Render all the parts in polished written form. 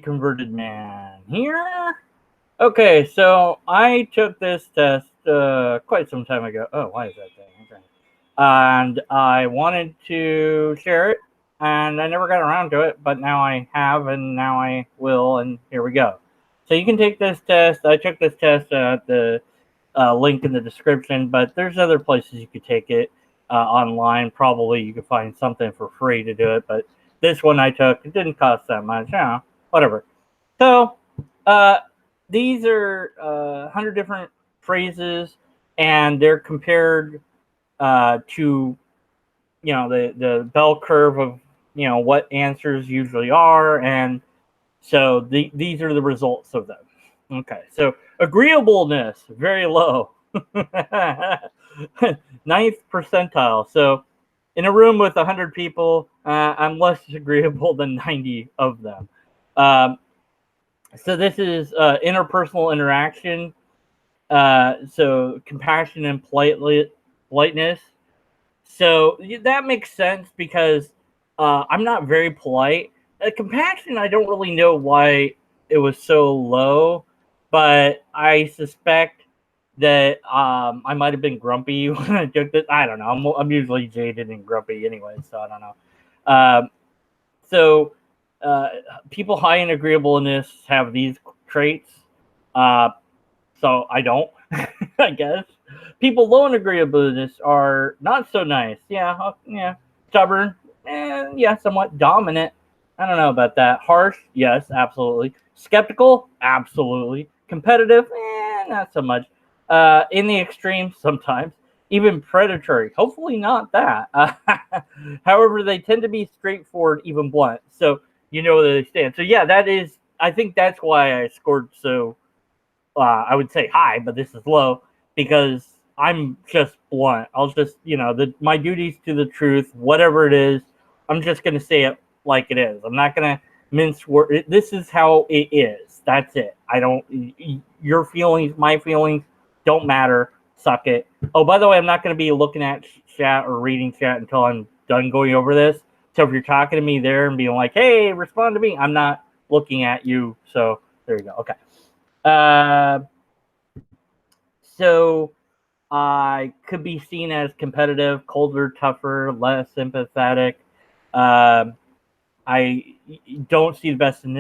Converted man here. Okay, so I took this test quite some time ago. Oh, why is that thing? Okay. And I wanted to share it, and I never got around to it, but now I have, and now I will, and here we go. So you can take this test. I took this test at the link in the description, but there's other places you could take it online. Probably you could find something for free to do it, but this one I took, it didn't cost that much. Whatever. So uh, these are 100 different phrases, and they're compared to the bell curve of what answers usually are, and so these are the results of them. Okay, so agreeableness very low, ninth percentile. So in a room with 100 people, I'm less agreeable than 90 of them. Um, so this is interpersonal interaction. So compassion and politeness. So that makes sense because I'm not very polite. Compassion, I don't really know why it was so low, but I suspect that I might have been grumpy when I took this. I don't know. I'm usually jaded and grumpy anyway, so I don't know. So uh, people high in agreeableness have these traits. Uh, so I don't, I guess. People low in agreeableness are not so nice. Yeah, yeah. Stubborn, yeah, somewhat dominant. I don't know about that. Harsh, yes, absolutely. Skeptical, absolutely. Competitive, not so much. In the extreme, sometimes. Even predatory, hopefully not that. However, they tend to be straightforward, even blunt. So you know where they stand. So yeah, that is. I think that's why I scored so I would say high, but this is low because I'm just blunt. I'll just, my duties to the truth, whatever it is, I'm just going to say it like it is. I'm not going to mince words. This is how it is. That's it. I don't, your feelings, my feelings don't matter. Suck it. Oh, by the way, I'm not going to be looking at chat or reading chat until I'm done going over this. So if you're talking to me there and being like, hey, respond to me, I'm not looking at you. So there you go. Okay. Uh, so I could be seen as competitive, colder, tougher, less sympathetic. Um, I don't see the best in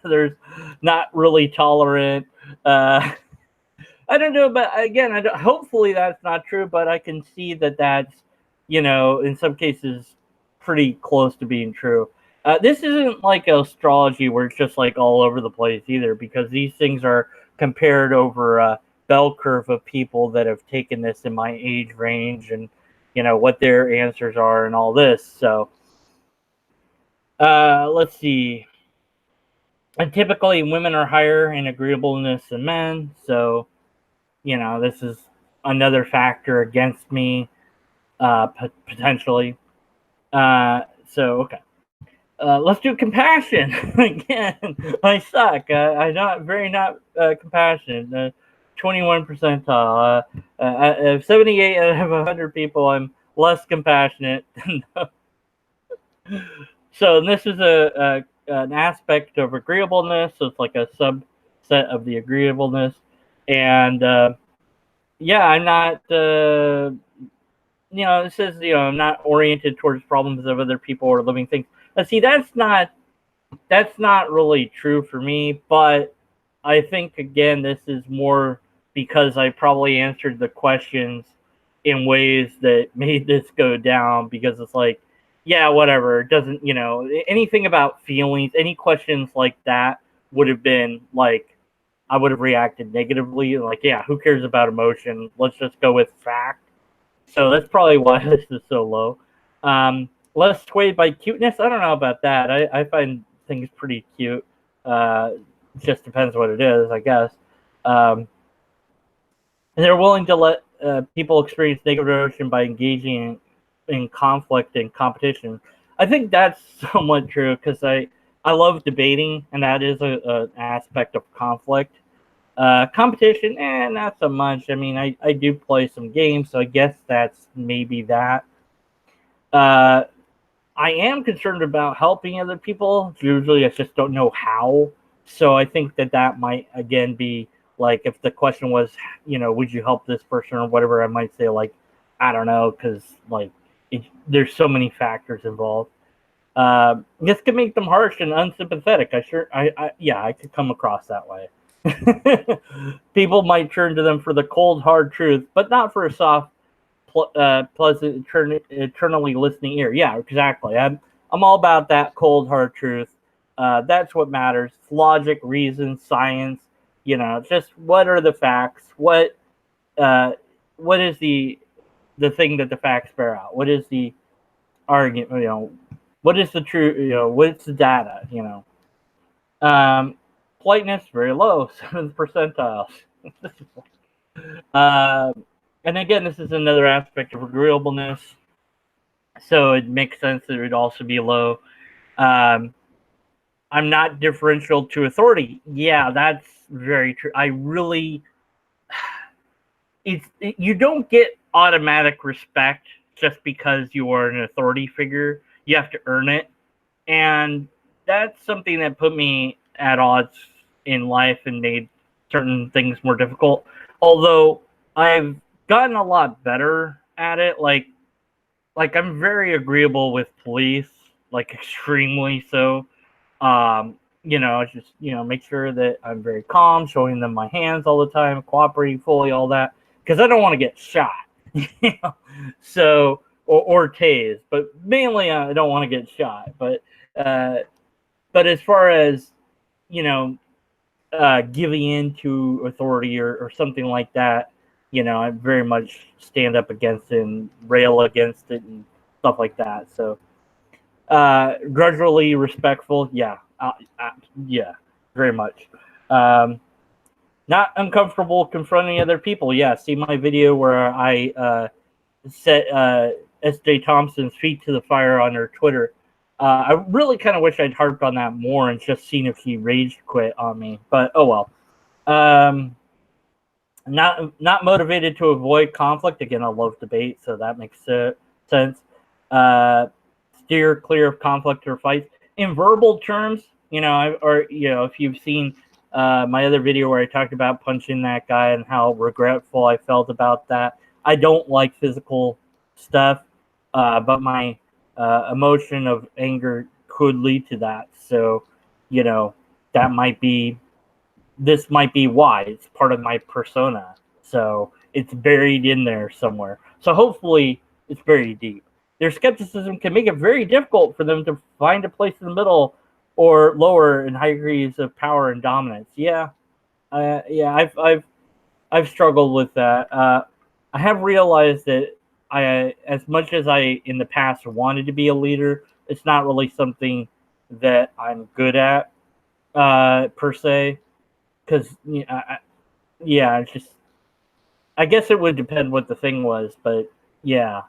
others. Not really tolerant. Uh, I don't know, but again, hopefully that's not true. But I can see that that's in some cases pretty close to being true. This isn't like astrology where it's just like all over the place either, because these things are compared over a bell curve of people that have taken this in my age range and what their answers are and all this. So let's see. And typically, women are higher in agreeableness than men. So this is another factor against me potentially. So okay. Let's do compassion again. I suck. I'm not very not compassionate. 21 percentile. 78 out of 100 people, I'm less compassionate. So this is an aspect of agreeableness. So it's like a subset of the agreeableness, and yeah, I'm not. It says I'm not oriented towards problems of other people or living things. Now, see, that's not really true for me, but I think again this is more because I probably answered the questions in ways that made this go down, because it's like, yeah, whatever. It doesn't, anything about feelings, any questions like that would have been like, I would have reacted negatively. Like, yeah, who cares about emotion? Let's just go with fact. So that's probably why this is so low. Less swayed by cuteness. I don't know about that. I find things pretty cute. Uh, just depends what it is, I guess. Um, and they're willing to let people experience negative emotion by engaging in conflict and competition. I think that's somewhat true because I love debating, and that is an aspect of conflict. Competition, not so much. I mean, I do play some games, so I guess that's maybe that. Uh, I am concerned about helping other people. Usually, I just don't know how. So I think that might again be like if the question was, would you help this person or whatever, I might say like, I don't know, because like there's so many factors involved. This could make them harsh and unsympathetic. I could come across that way. People might turn to them for the cold, hard truth, but not for a soft, pleasant, eternally listening ear. Yeah, exactly. I'm all about that cold, hard truth. That's what matters. Logic, reason, science. Just what are the facts? What is the thing that the facts bear out? What is the argument? What is the true? What's the data? Um, Politeness very low, 7th percentiles. uh, and again, this is another aspect of agreeableness, so it makes sense that it would also be low. I'm not differential to authority. Yeah, that's very true. You don't get automatic respect just because you are an authority figure. You have to earn it, and that's something that put me at odds in life and made certain things more difficult. Although I've gotten a lot better at it. Like I'm very agreeable with police, like extremely so. Just make sure that I'm very calm, showing them my hands all the time, cooperating fully, all that, because I don't want to get shot. So or tased, but mainly I don't want to get shot. But as far as giving in to authority or something like that, I very much stand up against it and rail against it and stuff like that. So, grudgingly respectful, yeah, yeah, very much. Not uncomfortable confronting other people. Yeah, see my video where I set S.J. Thompson's feet to the fire on her Twitter. I really kind of wish I'd harped on that more and just seen if he rage quit on me. But oh well. Not motivated to avoid conflict. Again, I love debate, so that makes sense. Steer clear of conflict or fights. In verbal terms, if you've seen my other video where I talked about punching that guy and how regretful I felt about that. I don't like physical stuff, but my emotion of anger could lead to that. So, this might be why. It's part of my persona. So it's buried in there somewhere. So hopefully it's very deep. Their skepticism can make it very difficult for them to find a place in the middle or lower in high degrees of power and dominance. Yeah. I've struggled with that. I have realized that as much as I in the past wanted to be a leader, it's not really something that I'm good at per se. Because it's just I guess it would depend what the thing was, but yeah.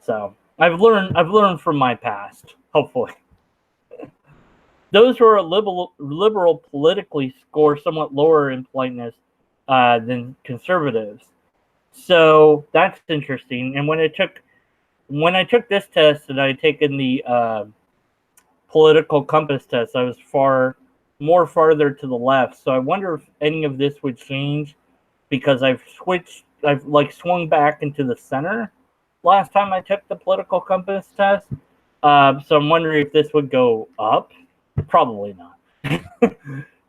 So I've learned from my past. Hopefully, those who are liberal politically score somewhat lower in politeness than conservatives. So that's interesting. And when I took this test and I had taken the political compass test, I was farther to the left. So I wonder if any of this would change because I've like swung back into the center last time I took the political compass test. So I'm wondering if this would go up. Probably not.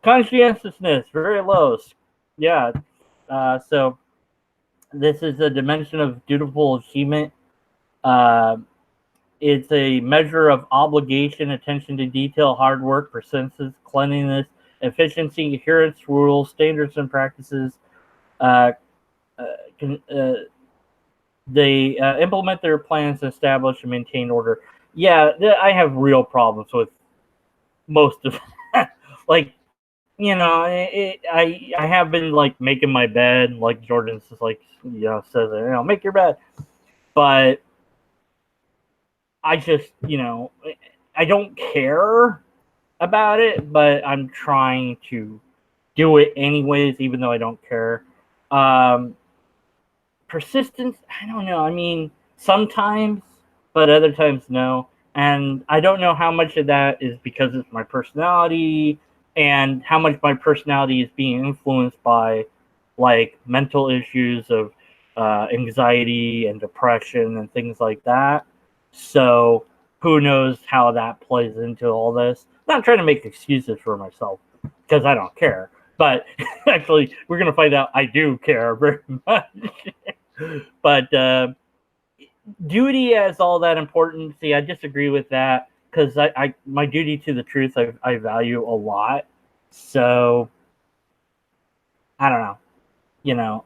Conscientiousness, very low. Yeah. So this is a dimension of dutiful achievement. It's a measure of obligation, attention to detail, hard work, persistence, cleanliness, efficiency, adherence to rules, standards, and practices. They implement their plans, establish and maintain order. Yeah, I have real problems with most of that. Like, I have been like making my bed, like Jordan says, says, make your bed, but I just, I don't care about it, but I'm trying to do it anyways, even though I don't care. Persistence, I don't know. I mean, sometimes, but other times, no. And I don't know how much of that is because it's my personality and how much my personality is being influenced by like mental issues of anxiety and depression and things like that. So who knows how that plays into all this. I'm not trying to make excuses for myself because I don't care. But actually, we're going to find out I do care very much. But duty as all that important. See, I disagree with that because I my duty to the truth I value a lot. So I don't know. You know,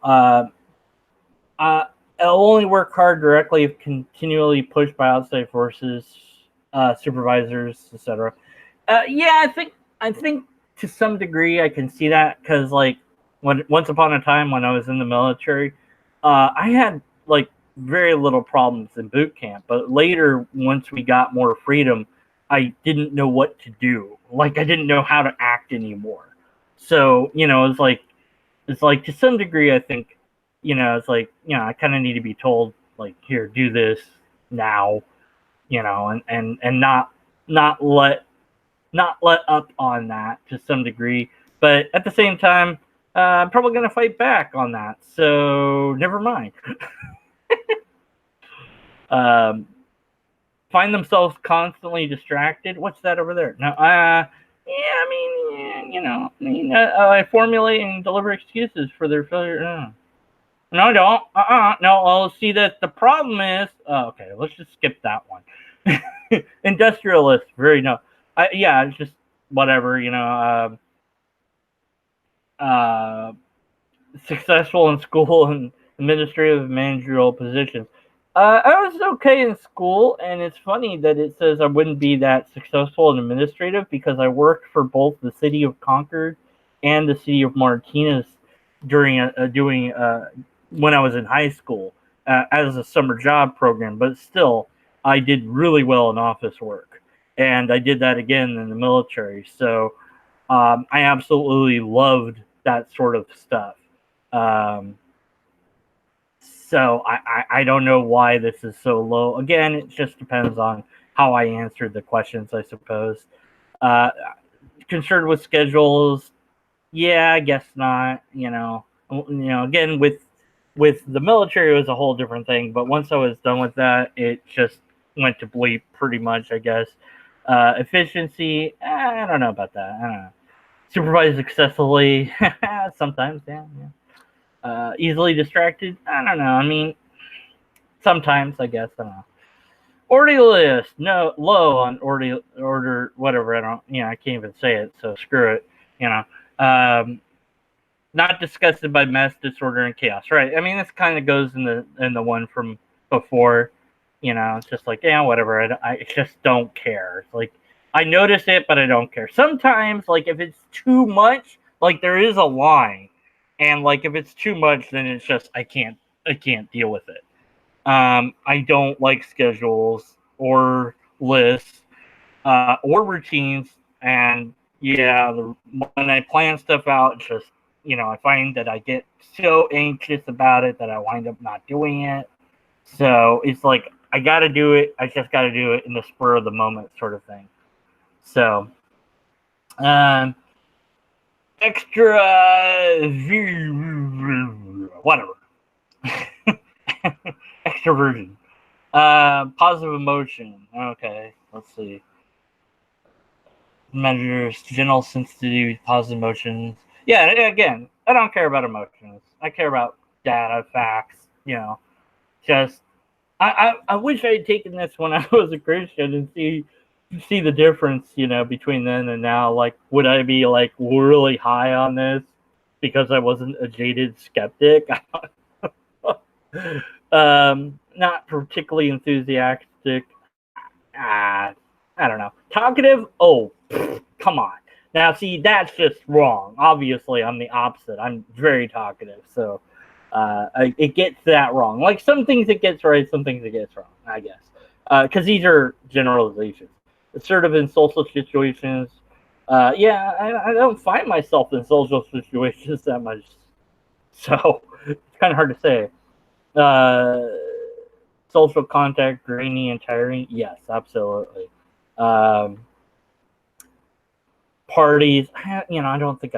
I'll only work hard directly if continually pushed by outside forces, supervisors, etc. Yeah, I think to some degree I can see that because like when once upon a time when I was in the military, I had like very little problems in boot camp, but later once we got more freedom, I didn't know what to do. Like I didn't know how to act anymore. So it's like to some degree I think it's like I kind of need to be told like here do this now, and not let not let up on that to some degree. But at the same time, I'm probably going to fight back on that. So never mind. um, find themselves constantly distracted. What's that over there? No, yeah, I mean, I formulate and deliver excuses for their failure. No, I don't. No, I'll see that the problem is. Oh, okay, let's just skip that one. Industrialist, very no. Yeah, it's just whatever, uh, successful in school and administrative managerial positions. I was okay in school, and it's funny that it says I wouldn't be that successful in administrative because I worked for both the city of Concord and the city of Martinez during doing when I was in high school as a summer job program. But still, I did really well in office work, and I did that again in the military. So I absolutely loved that sort of stuff. Um, so I don't know why this is so low. Again, it just depends on how I answered the questions, I suppose. Uh, Concerned with schedules, yeah, I guess not. Again with the military it was a whole different thing. But once I was done with that, it just went to bleep pretty much. I guess efficiency. I don't know about that. I don't know. Supervise excessively, sometimes, yeah. Easily distracted. I don't know. I mean, sometimes I guess I don't know. Order list, no low on order whatever. I don't. I can't even say it. So screw it. You know. Um, Not disgusted by mess, disorder, and chaos. Right. I mean, this kind of goes in the one from before. It's just like whatever. I just don't care. It's like I notice it, but I don't care. Sometimes, like if it's too much, like there is a line, and like if it's too much, then it's just I can't deal with it. I don't like schedules or lists or routines, and when I plan stuff out, it's just I find that I get so anxious about it that I wind up not doing it. So it's like I got to do it. I just got to do it in the spur of the moment, sort of thing. So, um, extra whatever, extroversion, positive emotion. Okay, let's see. Measures general sensitivity, positive emotions. Yeah, again, I don't care about emotions. I care about data, facts. Just I wish I had taken this when I was a Christian and see the difference, between then and now. Like, would I be like really high on this because I wasn't a jaded skeptic? Not particularly enthusiastic. I don't know. Talkative? Oh, come on. Now, see, that's just wrong. Obviously, I'm the opposite. I'm very talkative, so it gets that wrong. Like some things it gets right, some things it gets wrong, I guess. Because these are generalizations. Assertive in social situations. I don't find myself in social situations that much, so it's kind of hard to say. Uh, social contact draining and tiring? Yes, absolutely. Um, Parties, I don't think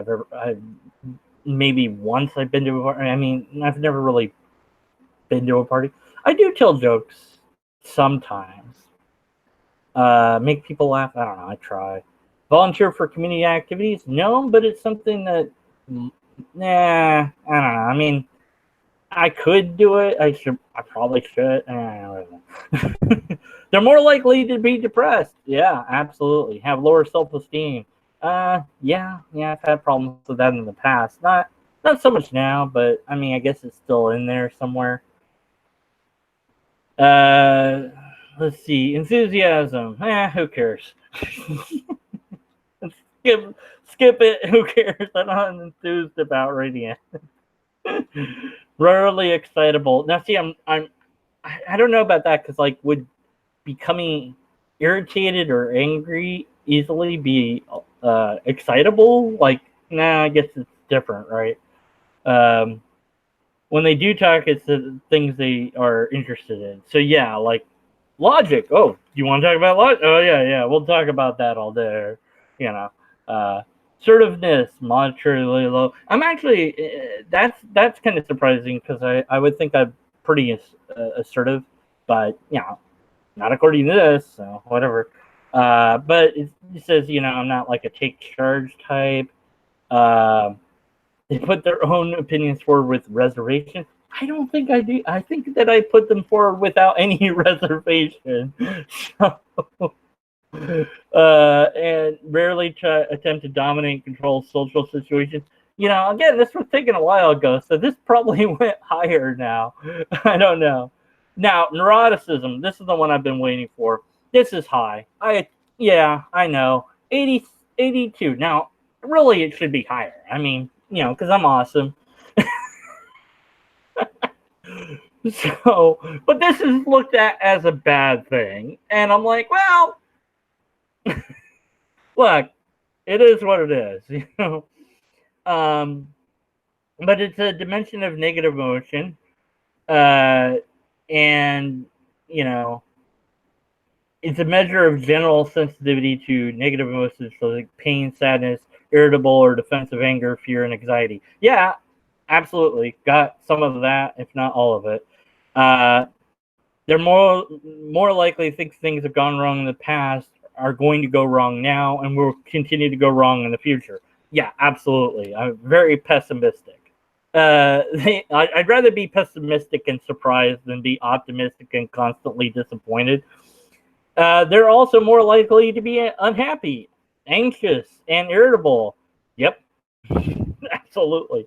maybe once I've been to a party. I mean, I've never really been to a party. I do tell jokes sometimes. Make people laugh. I don't know. I try. Volunteer for community activities? No, but it's something that, nah, I don't know. I mean, I could do it. I probably should. They're more likely to be depressed. Yeah, absolutely. Have lower self-esteem. Yeah. I've had problems with that in the past. Not so much now, but I mean, I guess it's still in there somewhere. Uh, let's see. Enthusiasm. Who cares? skip it. Who cares? I'm not enthused about Radiant. Rarely excitable. Now, see, I don't know about that because, like, would becoming irritated or angry easily be excitable? Like, nah, I guess it's different, right? When they do talk, it's the things they are interested in. So yeah, like logic. Oh, you want to talk about logic? Oh yeah, we'll talk about that all day. You know, assertiveness, monetarily low. I'm actually that's kind of surprising because I would think I'm pretty assertive, but not according to this. So whatever. But it says I'm not like a take charge type. They put their own opinions forward with reservation. I don't think I do. I think that I put them forward without any reservation. So, and rarely attempt to dominate and control social situations. Again, this was taken a while ago, so this probably went higher now. I don't know. Now, neuroticism. This is the one I've been waiting for. This is high. I know. 82. Now, really, it should be higher. I mean, because I'm awesome. So, but this is looked at as a bad thing. And I'm like, well, look, it is what it is, But it's a dimension of negative emotion. And, you know, it's a measure of general sensitivity to negative emotions, so like pain, sadness, irritable or defensive anger, fear, and anxiety. Yeah, absolutely. Got some of that, if not all of it. They're more likely to think things have gone wrong in the past are going to go wrong now and will continue to go wrong in the future. Yeah, absolutely. I'm very pessimistic. I'd rather be pessimistic and surprised than be optimistic and constantly disappointed. They're also more likely to be unhappy, anxious, and irritable. Yep, absolutely.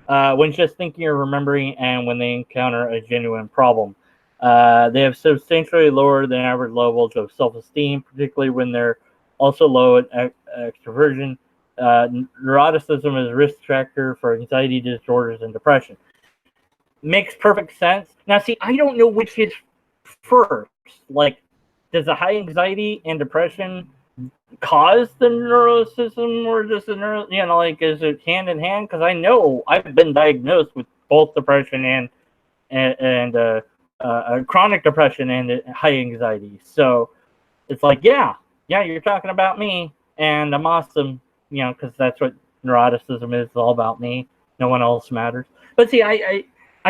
When just thinking or remembering, and when they encounter a genuine problem. They have substantially lower than average levels of self-esteem, particularly when they're also low at extroversion. Neuroticism is a risk factor for anxiety disorders and depression. Makes perfect sense. Now, see, I don't know which is first. Like, does the high anxiety and depression cause the neuroticism, or just the is it hand in hand? Because I know I've been diagnosed with both depression and chronic depression and high anxiety. So it's like, yeah, you're talking about me, and I'm awesome, because that's what neuroticism is. It's all about me. No one else matters. But see, I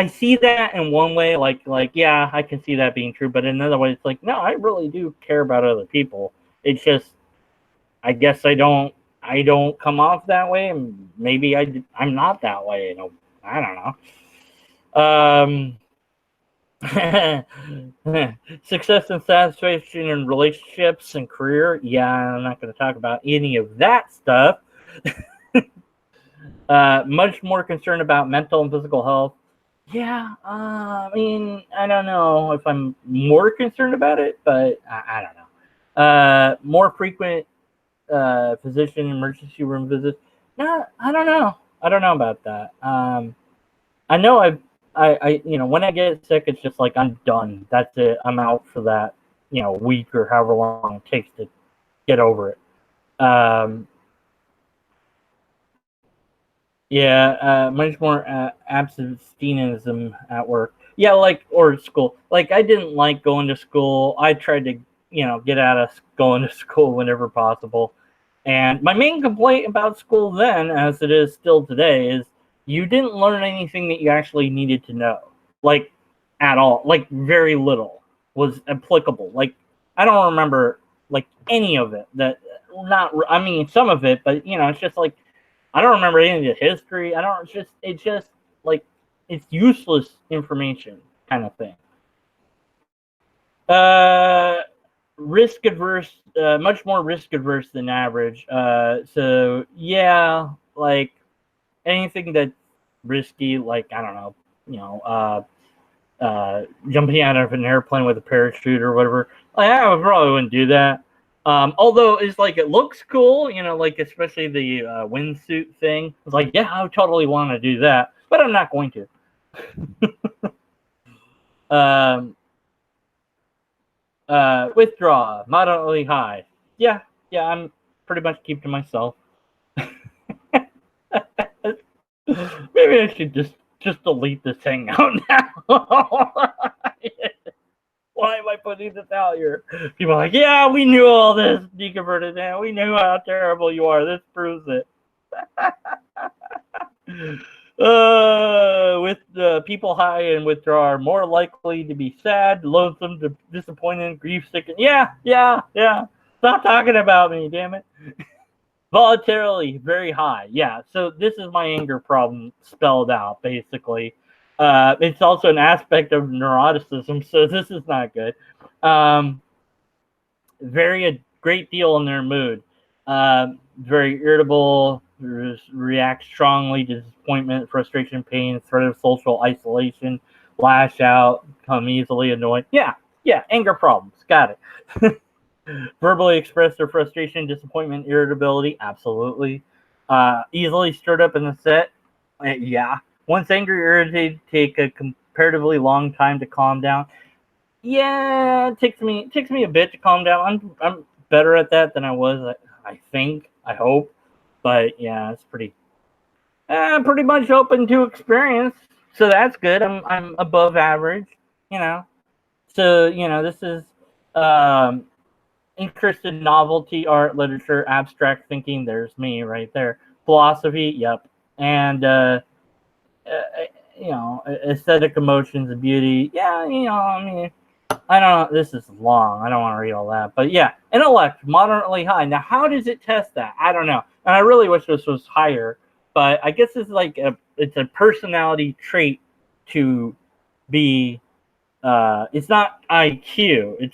see that in one way, like yeah, I can see that being true. But in another way, it's like, no, I really do care about other people. It's just, I guess I don't come off that way, and maybe I'm not that way. I don't know. Success and satisfaction in relationships and career. Yeah, I'm not going to talk about any of that stuff. Much more concerned about mental and physical health. Yeah, I mean, I don't know if I'm more concerned about it, but I don't know. More frequent physician emergency room visits. No, I don't know. I don't know about that. I know when I get sick, it's just like I'm done. That's it. I'm out for that, week or however long it takes to get over it. Much more absenteeism at work. Yeah, like, or school. Like, I didn't like going to school. I tried to, get out of going to school whenever possible. And my main complaint about school then, as it is still today, is you didn't learn anything that you actually needed to know. Like, at all. Like, very little was applicable. Like, I don't remember, like, any of it. I mean, some of it, but, it's just like, I don't remember any of the history. It's just, like, it's useless information kind of thing. Risk adverse, much more risk adverse than average. So yeah, like anything that's risky, like I don't know, jumping out of an airplane with a parachute or whatever. Like, I probably wouldn't do that. Although it's like it looks cool, like especially the windsuit thing. It's like, yeah, I would totally want to do that, but I'm not going to. Withdraw, moderately high. Yeah, I'm pretty much keep to myself. Maybe I should just delete this hangout now. Why am I putting this out here? People are like, yeah, we knew all this, deconverted man. We knew how terrible you are. This proves it. With people high and withdraw are more likely to be sad, loathsome, disappointed, grief-stricken. Yeah. Stop talking about me, damn it. Voluntarily very high. Yeah, so this is my anger problem spelled out, basically. It's also an aspect of neuroticism, so this is not good. Very a great deal in their mood. Very irritable, react strongly to disappointment, frustration, pain, threat of social isolation, lash out, become easily annoyed. Yeah, anger problems. Got it. Verbally express their frustration, disappointment, irritability. Absolutely. Easily stirred up in the set. Yeah. Once angry or irritated, take a comparatively long time to calm down. Yeah, it takes me a bit to calm down. I'm better at that than I was. I think. I hope. But yeah, it's pretty much open to experience. So that's good. I'm above average. So this is interest in novelty, art, literature, abstract thinking. There's me right there. Philosophy, yep. And aesthetic emotions and beauty. Yeah, I mean, I don't know. This is long. I don't want to read all that. But yeah, intellect, moderately high. Now, how does it test that? I don't know. And I really wish this was higher. But I guess it's like it's a personality trait to be. It's not IQ.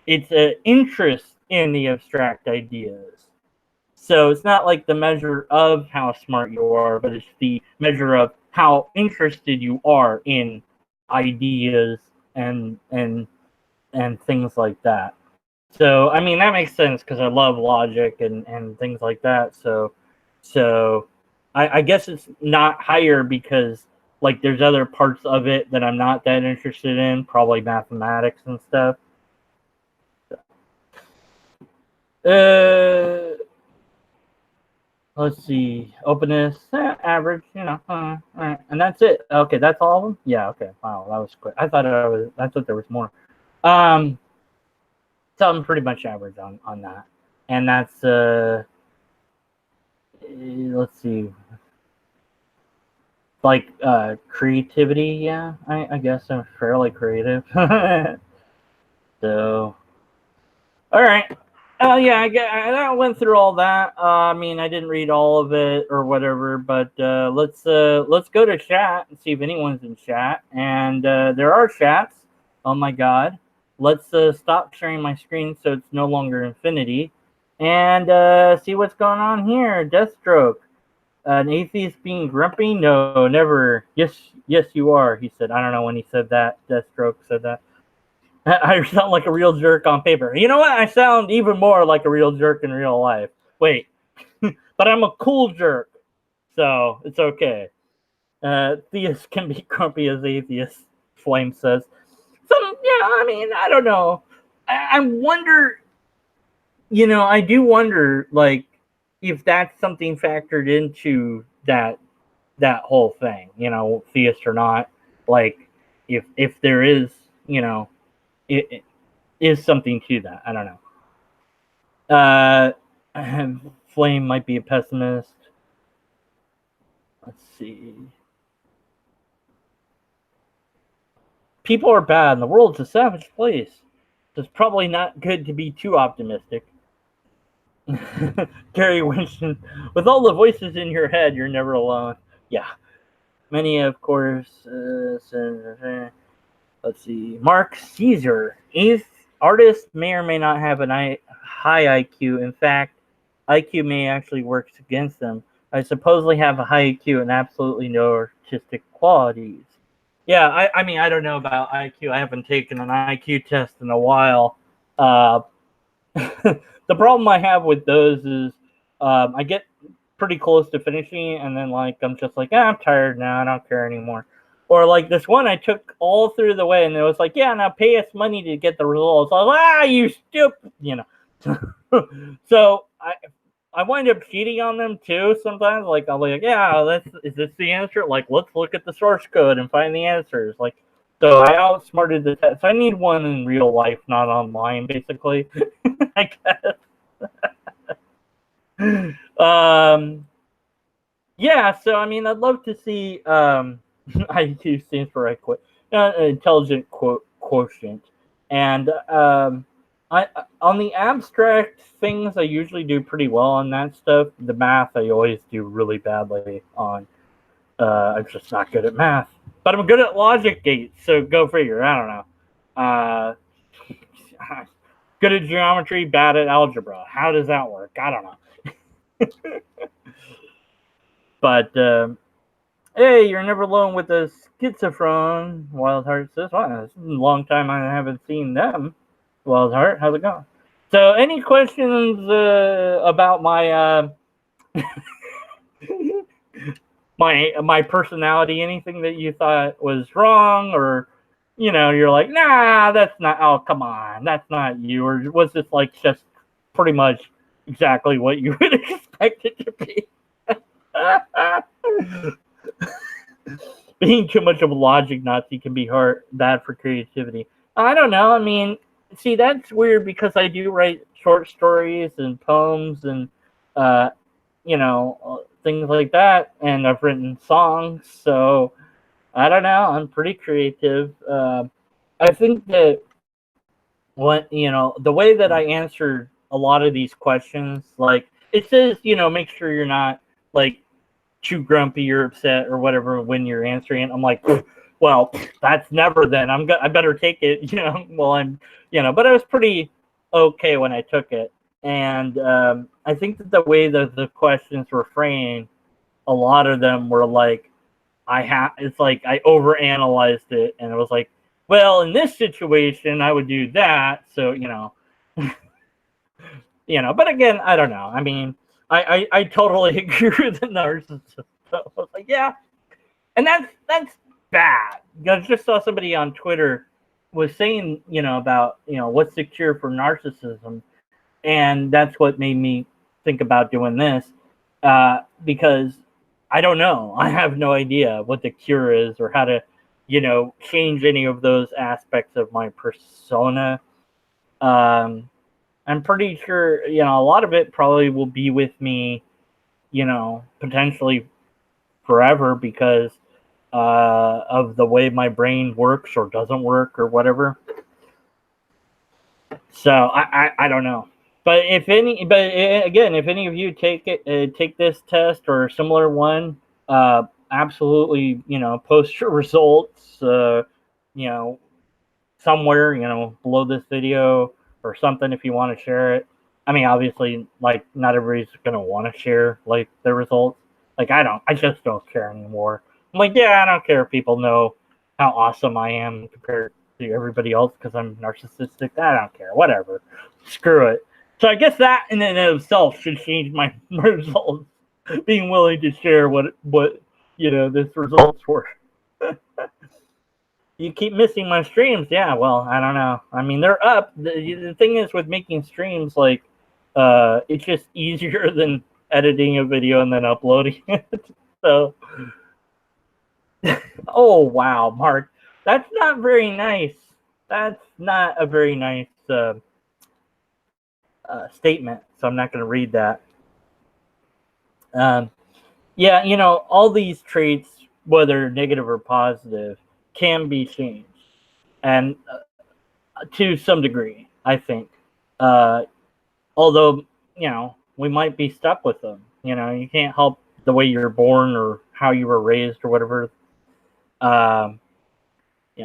It's an interest in the abstract ideas. So it's not like the measure of how smart you are, but it's the measure of how interested you are in ideas and things like that. So I mean that makes sense because I love logic and things like that. So I guess it's not higher because like there's other parts of it that I'm not that interested in, probably mathematics and stuff. Let's see. Openness, average, all right. And that's it. Okay, that's all of them? Yeah, okay. Wow, that was quick. I thought there was more. So I'm pretty much average on that. And that's let's see. Like creativity, yeah. I guess I'm fairly creative. So all right. Yeah, I went through all that. I mean, I didn't read all of it or whatever, but let's go to chat and see if anyone's in chat. And there are chats. Oh my God! Let's stop sharing my screen so it's no longer infinity, and see what's going on here. Deathstroke, an atheist being grumpy? No, never. Yes, you are. He said. I don't know when he said that. Deathstroke said that. I sound like a real jerk on paper. You know what? I sound even more like a real jerk in real life. Wait, but I'm a cool jerk, so it's okay. Theists can be grumpy as atheists, Flame says. I mean, I don't know. I wonder, I do wonder, like, if that's something factored into that whole thing, theist or not. Like, if there is, it is something to that. I don't know. Flame might be a pessimist. Let's see. People are bad and the world's a savage place. It's probably not good to be too optimistic. Gary Winston, with all the voices in your head, you're never alone. Yeah. Many, of course. Let's see. Mark Caesar. Artists may or may not have a high IQ. In fact, IQ may actually work against them. I supposedly have a high IQ and absolutely no artistic qualities. Yeah, I mean, I don't know about IQ. I haven't taken an IQ test in a while. The problem I have with those is I get pretty close to finishing, and then like I'm just like, I'm tired now. I don't care anymore. Or like this one, I took all through the way, and it was like, yeah, now pay us money to get the results. I was like, you stupid, So I wind up cheating on them too sometimes. Like I'll be like, yeah, is this the answer? Like let's look at the source code and find the answers. Like so I outsmarted the test. I need one in real life, not online, basically. I guess. Yeah, so I mean, I'd love to see. IQ stands for intelligent quotient, and I on the abstract things I usually do pretty well on that stuff. The math I always do really badly on. I'm just not good at math, but I'm good at logic gates. So go figure. I don't know. Good at geometry, bad at algebra. How does that work? I don't know. But hey, you're never alone with a schizophrene. Wildheart says, wow, it's a long time I haven't seen them. Wildheart, how's it going? So, any questions about my my personality? Anything that you thought was wrong, or you're like, nah, that's not. Oh, come on, that's not you. Or was this like just pretty much exactly what you would expect it to be? Being too much of a logic Nazi can be bad for creativity. I don't know. I mean, see, that's weird because I do write short stories and poems and, things like that. And I've written songs. So I don't know. I'm pretty creative. I think that the way that I answered a lot of these questions, like it says, make sure you're not like too grumpy or upset or whatever when you're answering it. I'm like, well, that's never then. I better take it, while I'm, but I was pretty okay when I took it. And I think that the way that the questions were framed, a lot of them were like, it's like I overanalyzed it, and it was like, well, in this situation, I would do that. So, but again, I don't know. I mean, I totally agree with the narcissist. So I was like, yeah, and that's bad. I just saw somebody on Twitter was saying, about what's the cure for narcissism, and that's what made me think about doing this, because I don't know. I have no idea what the cure is or how to, change any of those aspects of my persona. I'm pretty sure, a lot of it probably will be with me, potentially forever because of the way my brain works or doesn't work or whatever. So I don't know. But if any of you take this test or a similar one, absolutely, post your results, somewhere, below this video or something if you want to share it. I mean, obviously, like not everybody's gonna want to share like their results. Like I just don't care anymore. I'm like, yeah, I don't care if people know how awesome I am compared to everybody else because I'm narcissistic. I don't care. Whatever. Screw it. So I guess that in and of itself should change my results. Being willing to share what this results were. You keep missing my streams. Yeah, well, I don't know. I mean, they're up. The thing is with making streams, like, it's just easier than editing a video and then uploading it. So, oh wow, Mark. That's not very nice. That's not a very nice statement. So I'm not going to read that. Um, yeah, all these traits, whether negative or positive, can be changed, and to some degree, I think. Uh, Although, we might be stuck with them. You can't help the way you're born or how you were raised or whatever. Um,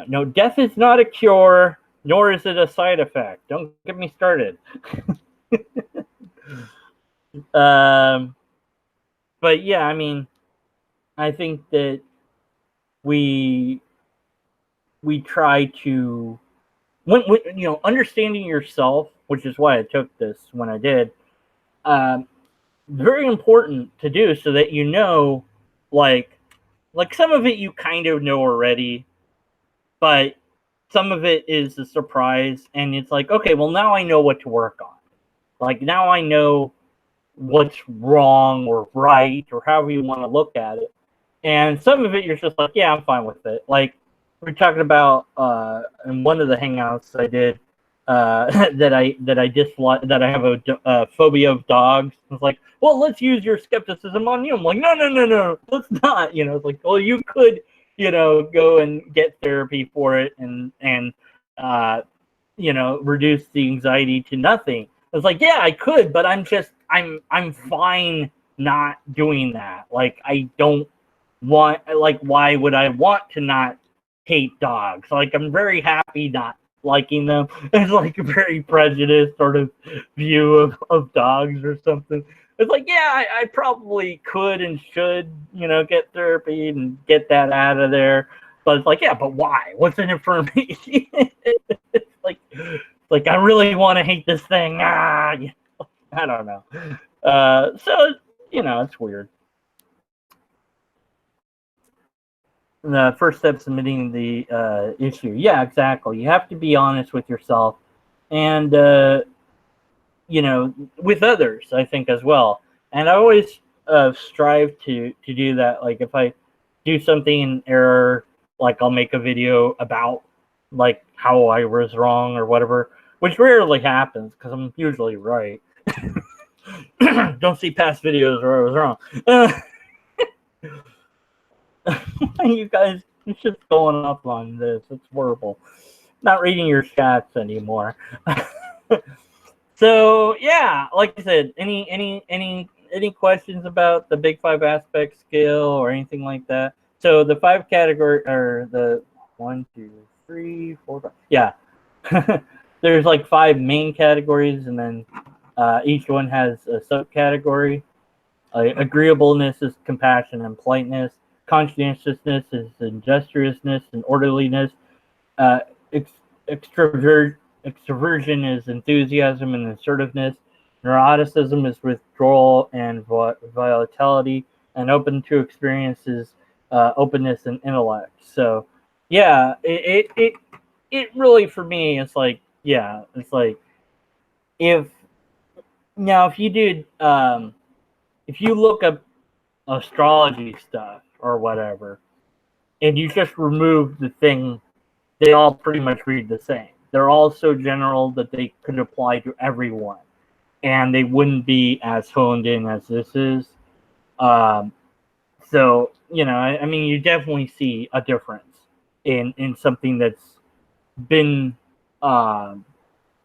no, death is not a cure, nor is it a side effect. Don't get me started. um, but yeah, I mean, I think that we try to when understanding yourself, which is why I took this when I did. Um, Very important to do so that like some of it you kind of know already, but some of it is a surprise, and it's like, okay, well, now I know what to work on. Like, now I know what's wrong or right or however you want to look at it. And some of it you're just like, yeah, I'm fine with it. Like, we're talking about in one of the hangouts I did, that I dislike, that I have a phobia of dogs. It's like, well, let's use your skepticism on you. I'm like, no, let's not. It's like, well, you could, go and get therapy for it and uh, reduce the anxiety to nothing. It's like, yeah, I could, but I'm fine not doing that. Like, I don't want, like, why would I want to not hate dogs? Like, I'm very happy not liking them. It's like a very prejudiced sort of view of dogs or something. It's like, yeah, I probably could and should, get therapy and get that out of there. But it's like, yeah, but why? What's in it for me? It's like I really want to hate this thing. I don't know. So, it's weird. The first step, submitting the issue. Yeah, exactly. You have to be honest with yourself and, with others, I think, as well. And I always strive to do that. Like, if I do something in error, like, I'll make a video about, like, how I was wrong or whatever, which rarely happens because I'm usually right. Don't see past videos where I was wrong. You guys, it's just going up on this. It's horrible. Not reading your chats anymore. So yeah, like I said, any questions about the Big Five aspect scale or anything like that? So the 5 category, or the 1, 2, 3, 4, 5. Yeah, there's like 5 main categories, and then each one has a subcategory. Agreeableness is compassion and politeness. Conscientiousness is industriousness and orderliness. Uh, ex- extroversion is enthusiasm and assertiveness. Neuroticism is withdrawal and volatility. And open to experiences, openness and intellect. So, yeah, it really, for me, it's like, yeah, it's like, if if you did, if you look up astrology stuff or whatever, and you just remove the thing, they all pretty much read the same. They're all so general that they could apply to everyone, and they wouldn't be as honed in as this is. So, I mean, you definitely see a difference in something that's been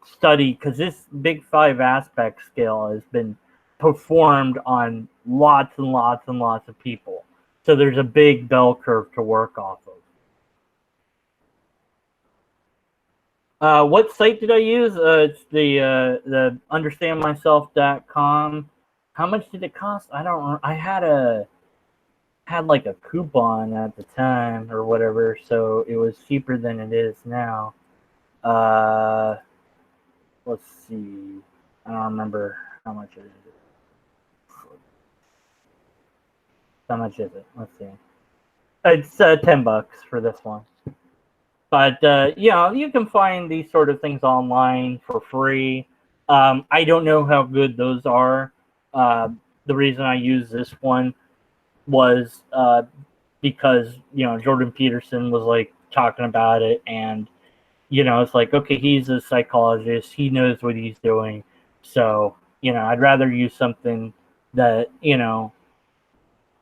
studied, because this Big Five aspect scale has been performed on lots and lots and lots of people. So there's a big bell curve to work off of. What site did I use? It's the understandmyself.com. How much did it cost? I don't know. I had like a coupon at the time or whatever, so it was cheaper than it is now. Let's see. I don't remember how much it is. How much is it? Let's see. It's $10 for this one. But you can find these sort of things online for free. I don't know how good those are. The reason I use this one was because Jordan Peterson was like, talking about it, and it's like, okay, he's a psychologist, he knows what he's doing, so I'd rather use something that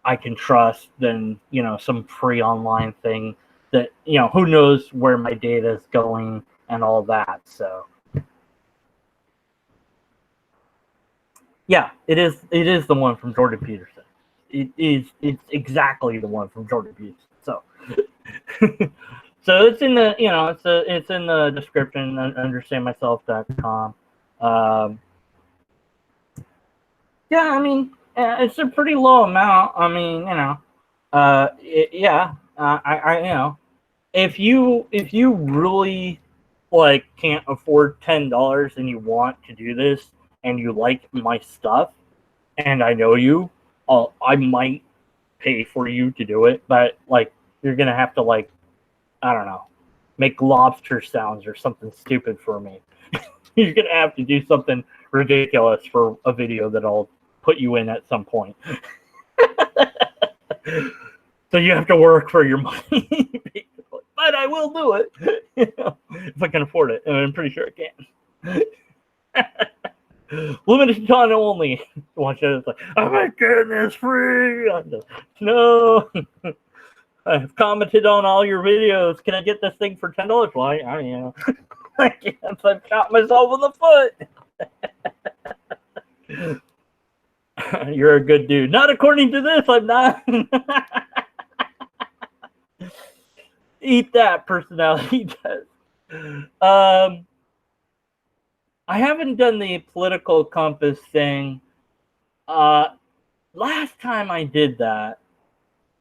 I can trust than some free online thing that who knows where my data is going and all that. So yeah, it is the one from Jordan Peterson. It's exactly the one from Jordan Peterson. So so it's in the it's in the description, understandmyself.com. Yeah, I mean, it's a pretty low amount. I mean, if you really like can't afford $10 and you want to do this and you like my stuff and I know you, I might pay for you to do it, but like you're gonna have to, like, I don't know, make lobster sounds or something stupid for me. You're gonna have to do something ridiculous for a video that I'll put you in at some point. So you have to work for your money, basically. But I will do it if I can afford it, and I'm pretty sure I can. Limited time only. Watch it. It's like, I'm not getting this free. No. I've commented on all your videos. Can I get this thing for $10? Well, I guess I've shot myself in the foot. You're a good dude. Not according to this, I'm not. Eat that, personality test. I haven't done the political compass thing. Last time I did that,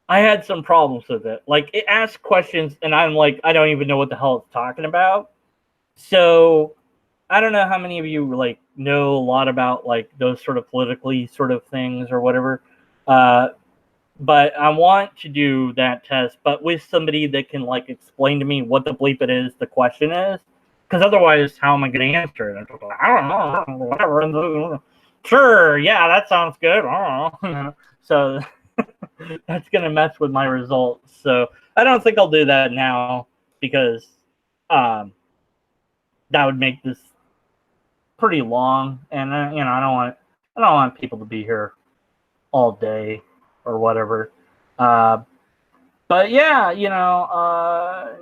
I had some problems with it. Like, it asked questions, and I'm like, I don't even know what the hell it's talking about. So I don't know how many of you like know a lot about like those sort of politically sort of things or whatever. But I want to do that test, but with somebody that can like explain to me what the bleep it is the question is. Because otherwise, how am I going to answer it? I don't know. Whatever. Sure, yeah, that sounds good. I don't know. So that's going to mess with my results. So I don't think I'll do that now because that would make this pretty long, and I don't want people to be here all day or whatever. But yeah,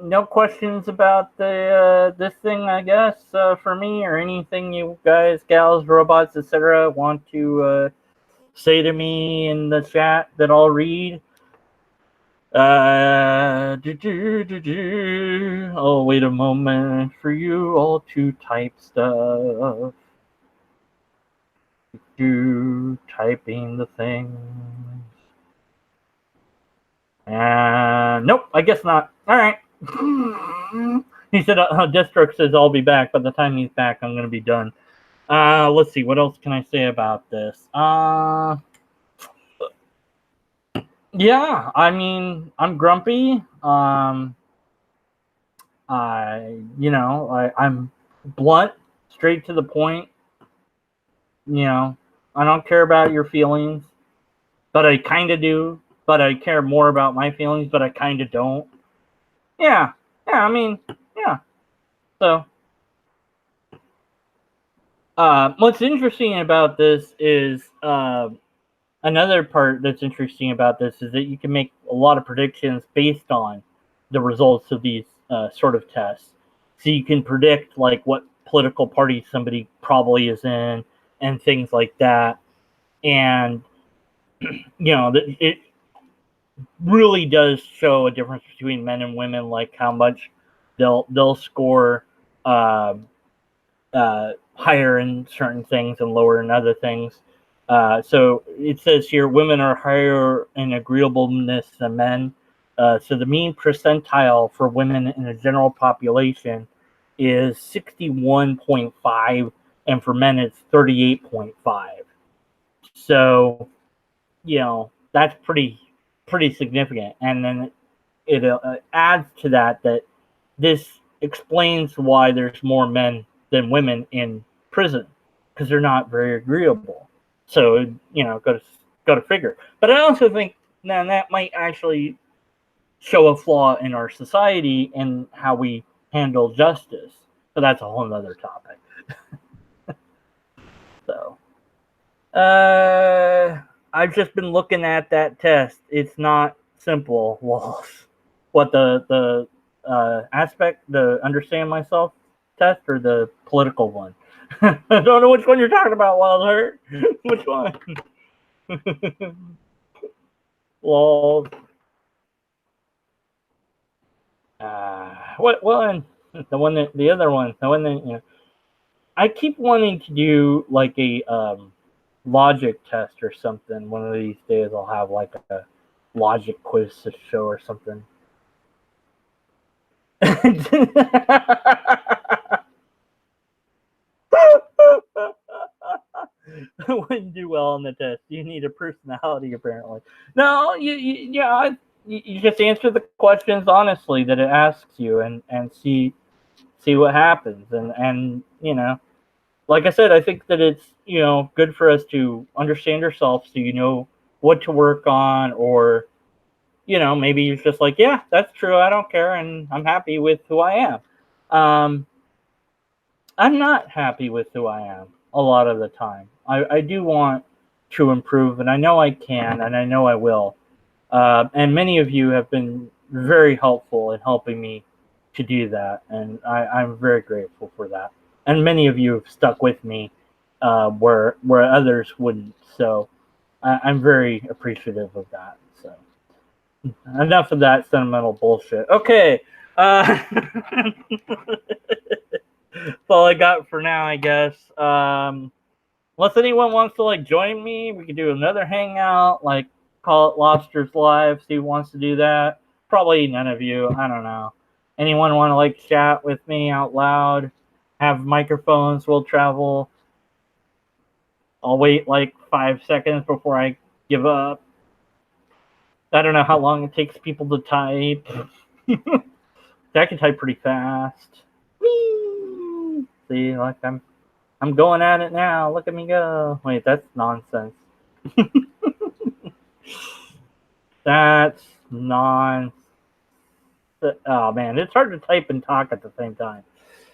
no questions about the this thing, I guess, for me, or anything you guys, gals, robots, etc. want to say to me in the chat that I'll read. Oh, wait a moment for you all to type stuff. Typing the things. And nope, I guess not. All right. He said, Deathstroke says I'll be back. By the time he's back, I'm going to be done. Let's see. What else can I say about this? Yeah, I mean, I'm grumpy. I'm blunt, straight to the point. I don't care about your feelings, but I kind of do. But I care more about my feelings, but I kind of don't. Yeah, I mean, yeah. So, what's interesting about this is another part that's interesting about this is that you can make a lot of predictions based on the results of these sort of tests. So you can predict like what political party somebody probably is in and things like that. And it really does show a difference between men and women, like how much they'll score higher in certain things and lower in other things. So it says here, women are higher in agreeableness than men. So the mean percentile for women in the general population is 61.5, and for men it's 38.5. So, that's pretty significant. And then it adds to that this explains why there's more men than women in prison, because they're not very agreeable. So, go to figure. But I also think that might actually show a flaw in our society and how we handle justice. So that's a whole nother topic. So, I've just been looking at that test. It's not simple, Walls. What the aspect, the understand myself test, or the political one? I don't know which one you're talking about, Wild Heart. Which one? Walls. What one? The one that the other one. The one that I keep wanting to do like a logic test or something. One of these days, I'll have like a logic quiz to show or something. Wouldn't do well on the test. You need a personality, apparently. No, you just answer the questions honestly that it asks you, and see what happens, and like I said, I think that it's good for us to understand ourselves, so what to work on, or maybe you're just like, yeah, that's true, I don't care, and I'm happy with who I am. I'm not happy with who I am a lot of the time. I do want to improve, and I know I can, and I know I will. And many of you have been very helpful in helping me to do that, and I'm very grateful for that. And many of you have stuck with me where others wouldn't. So I'm very appreciative of that. So enough of that sentimental bullshit. Okay. That's all I got for now, I guess. Unless anyone wants to join me, we could do another hangout, call it Lobsters Live. See who wants to do that. Probably none of you. I don't know. Anyone want to chat with me out loud? Have microphones. We'll travel. I'll wait 5 seconds before I give up. I don't know how long it takes people to type. I can type pretty fast. Whee! See, I'm going at it now. Look at me go. Wait, that's nonsense. That's nonsense. Oh, man. It's hard to type and talk at the same time.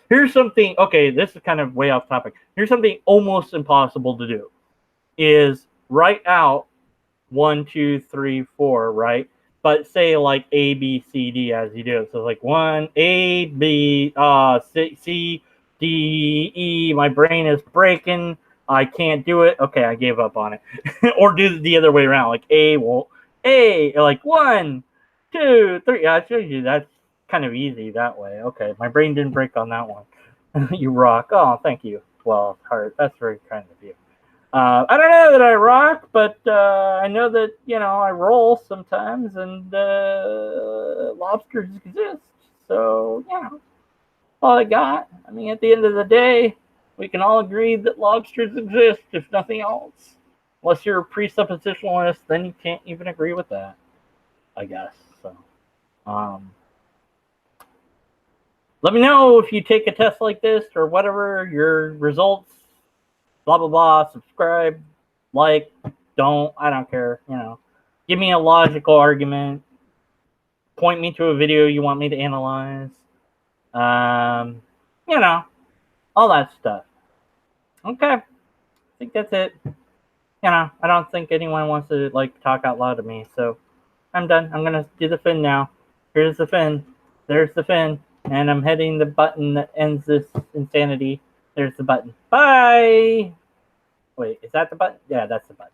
Here's something. Okay, this is kind of way off topic. Here's something almost impossible to do. Is write out 1, 2, 3, 4, right? But say A, B, C, D as you do it. So it's 1, A, B, C, D, E. My brain is breaking. I can't do it. Okay, I gave up on it. Or do the other way around. A, 1, 2, 3. Yeah, I showed you. That's kind of easy that way. Okay, my brain didn't break on that one. You rock. Oh, thank you. Well, Heart, that's very kind of you. I don't know that I rock, but I know that I roll sometimes, and lobsters exist. So all I got. I mean, at the end of the day, we can all agree that lobsters exist, if nothing else. Unless you're a presuppositionalist, then you can't even agree with that, I guess. So, let me know if you take a test like this or whatever your results. Blah blah blah. Subscribe, don't. I don't care. Give me a logical argument. Point me to a video you want me to analyze. All that stuff. Okay, I think that's it. I don't think anyone wants to talk out loud to me, so I'm done. I'm gonna do the fin now. Here's the fin. There's the fin, and I'm hitting the button that ends this insanity. There's the button. Bye! Wait, is that the button? Yeah, that's the button.